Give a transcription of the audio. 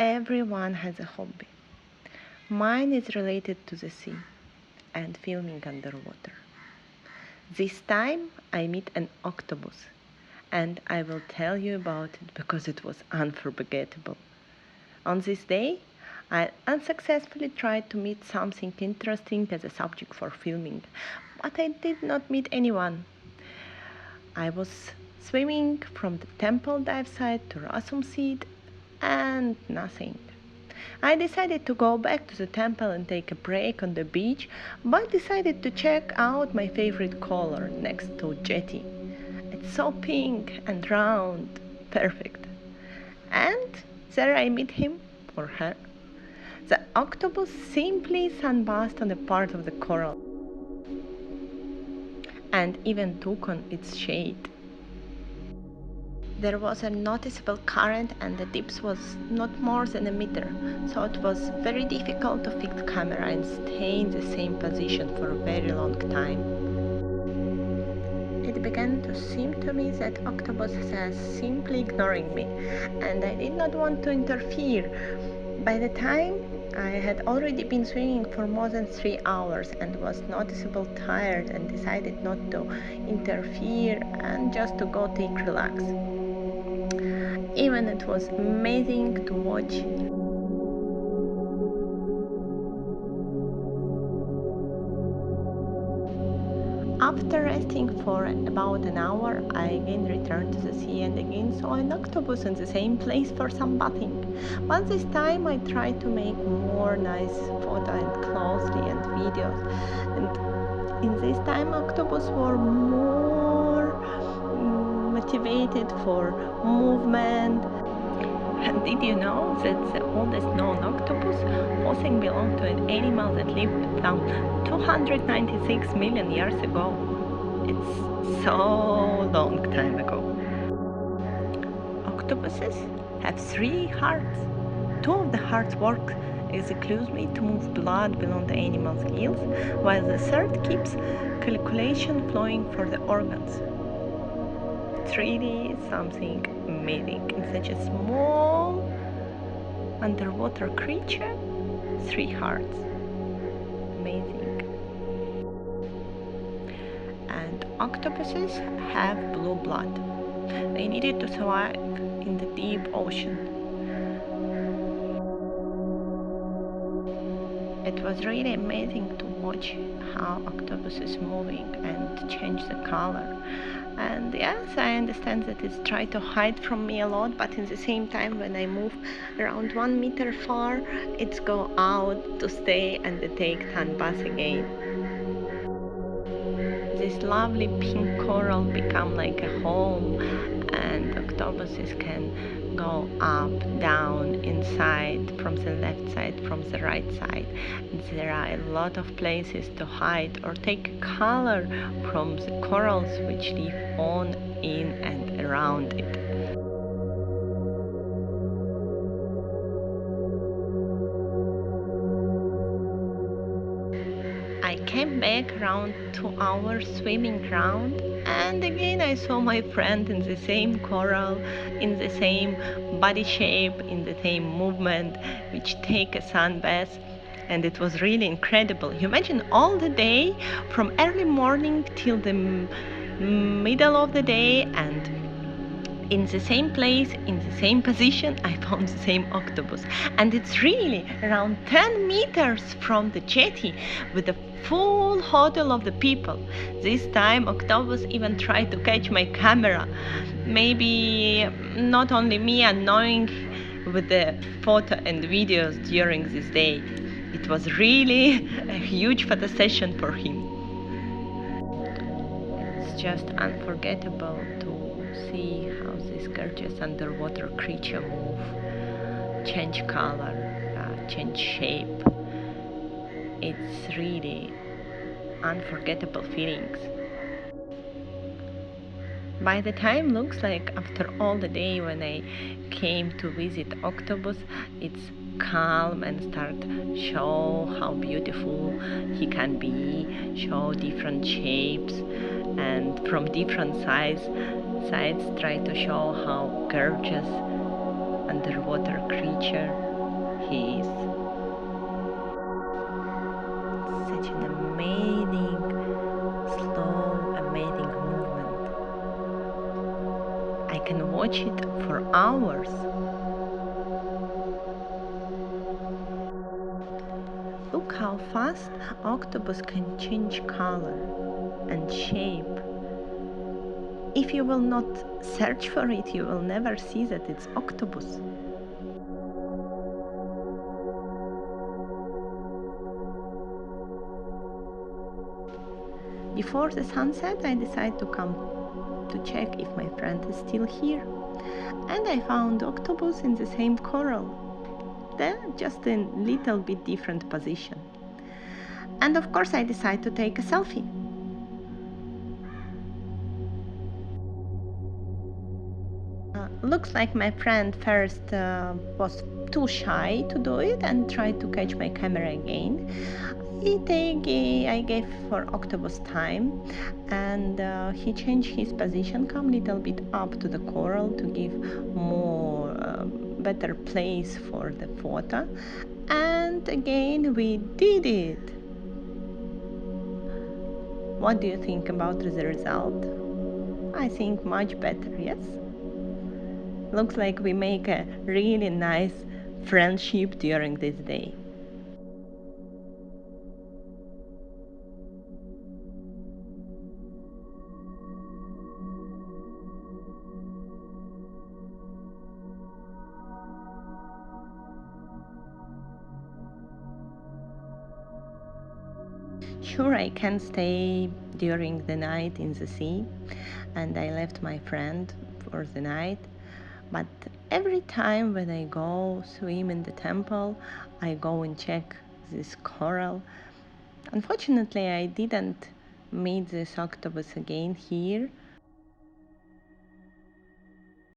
Everyone has a hobby. Mine is related to the sea and filming underwater. This time I meet an octopus, and I will tell you about it because it was unforgettable. On this day, I unsuccessfully tried to meet something interesting as a subject for filming, but I did not meet anyone. I was swimming from the temple dive site to Rasum Seed and nothing. I decided to go back to the temple and take a break on the beach, but decided to check out my favorite color next to jetty. It's so pink and round, perfect. And there I meet him or her. The octopus simply sunbasked on a part of the coral and even took on its shade. There was a noticeable current and the depth was not more than a meter, so it was very difficult to fix the camera and stay in the same position for a very long time. It began to seem to me that Octopus was simply ignoring me, and I did not want to interfere. By the time I had already been swimming for more than 3 hours and was noticeably tired and decided not to interfere and just to go take relax. Even it was amazing to watch. After resting for about an hour, I again returned to the sea and again saw an octopus in the same place for some bathing. But this time I tried to make more nice photo and closely and videos. And in this time octopus were more motivated for movement. And did you know that the oldest known octopus fossils belong to an animal that lived down 296 million years ago? It's so long time ago. Octopuses have 3 hearts. 2 of the hearts work exclusively to move blood below the animal's gills, while the third keeps circulation flowing for the organs. It's really something amazing. In such a small underwater creature, 3 hearts. Amazing. And octopuses have blue blood. They needed to survive in the deep ocean. It was really amazing to watch how octopus is moving and change the color. And yes, I understand that it's trying to hide from me a lot, but in the same time when I move around 1 meter far, it's go out to stay and take tan bath again. This lovely pink coral become like a home, and octopuses can go up, down, inside, from the left side, from the right side. And there are a lot of places to hide or take color from the corals which live on, in and around it. I came back around 2 hours swimming around, and again I saw my friend in the same coral, in the same body shape, in the same movement, which take a sun bath, and it was really incredible. You imagine all the day, from early morning till the middle of the day, and in the same place, in the same position, I found the same octopus. And it's really around 10 meters from the jetty with the full huddle of the people. This time, octopus even tried to catch my camera. Maybe not only me annoying with the photo and videos during this day. It was really a huge photo session for him. It's just unforgettable to see how this gorgeous underwater creature move, change color, change shape. It's really unforgettable feelings. By the time looks like after all the day when I came to visit Octopus, it's calm and start show how beautiful he can be, show different shapes, and from different sides try to show how gorgeous underwater creature watch it for hours. Look how fast octopus can change color and shape. If you will not search for it, you will never see that it's octopus. Before the sunset, I decided to come to check if my friend is still here. And I found octopus in the same coral. They're just in a little bit different position. And of course I decided to take a selfie. Looks like my friend first was too shy to do it and tried to catch my camera again. I gave for octopus time, and he changed his position, come a little bit up to the coral to give more better place for the photo. And again we did it. What do you think about the result? I think much better, yes? Looks like we make a really nice friendship during this day. Sure, I can stay during the night in the sea, and I left my friend for the night. But every time when I go swim in the temple, I go and check this coral. Unfortunately, I didn't meet this octopus again here,